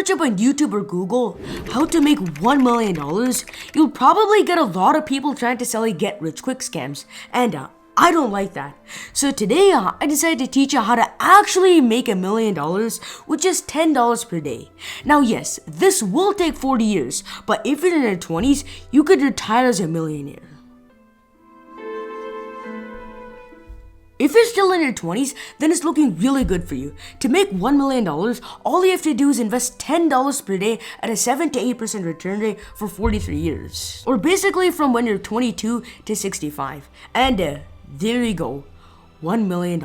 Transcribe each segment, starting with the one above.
search up on YouTube or Google how to make $1 million, you'll probably get a lot of people trying to sell you get-rich-quick scams. And I don't like that. So today, I decided to teach you how to actually make $1 million with just $10 per day. Now yes, this will take 40 years, but if you're in your 20s, you could retire as a millionaire. If you're still in your 20s, then it's looking really good for you. To make $1 million, all you have to do is invest $10 per day at a 7 to 8% return rate for 43 years. Or basically from when you're 22 to 65. And there you go, $1 million.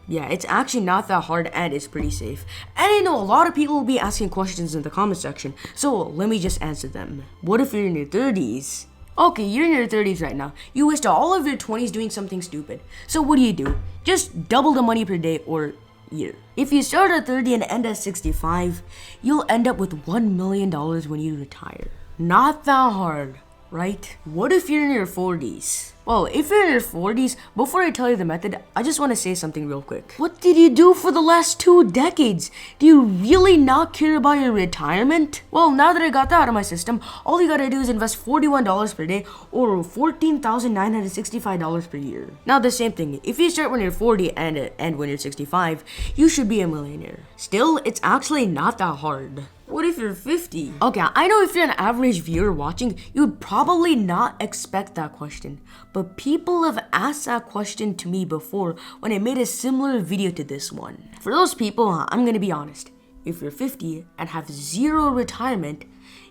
Yeah, it's actually not that hard and it's pretty safe. And I know a lot of people will be asking questions in the comment section, so let me just answer them. What if you're in your 30s? Okay, you're in your 30s right now. You wasted all of your 20s doing something stupid. So what do? Just double the money per day or year. If you start at 30 and end at 65, you'll end up with $1 million when you retire. Not that hard, right? What if you're in your 40s? Well, if you're in your 40s, before I tell you the method, I just want to say something real quick. What did you do for the last 2 decades? Do you really not care about your retirement? Well, now that I got that out of my system, all you gotta do is invest $41 per day or $14,965 per year. Now the same thing, if you start when you're 40 and end when you're 65, you should be a millionaire. Still, it's actually not that hard. What if you're 50? Okay, I know if you're an average viewer watching, you would probably not expect that question. But people have asked that question to me before when I made a similar video to this one. For those people, I'm gonna be honest. If you're 50 and have 0 retirement,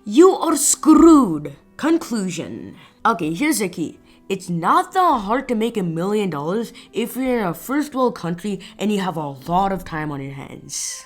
you are screwed. Conclusion. Okay, here's the key. It's not that hard to make $1 million if you're in a first world country and you have a lot of time on your hands.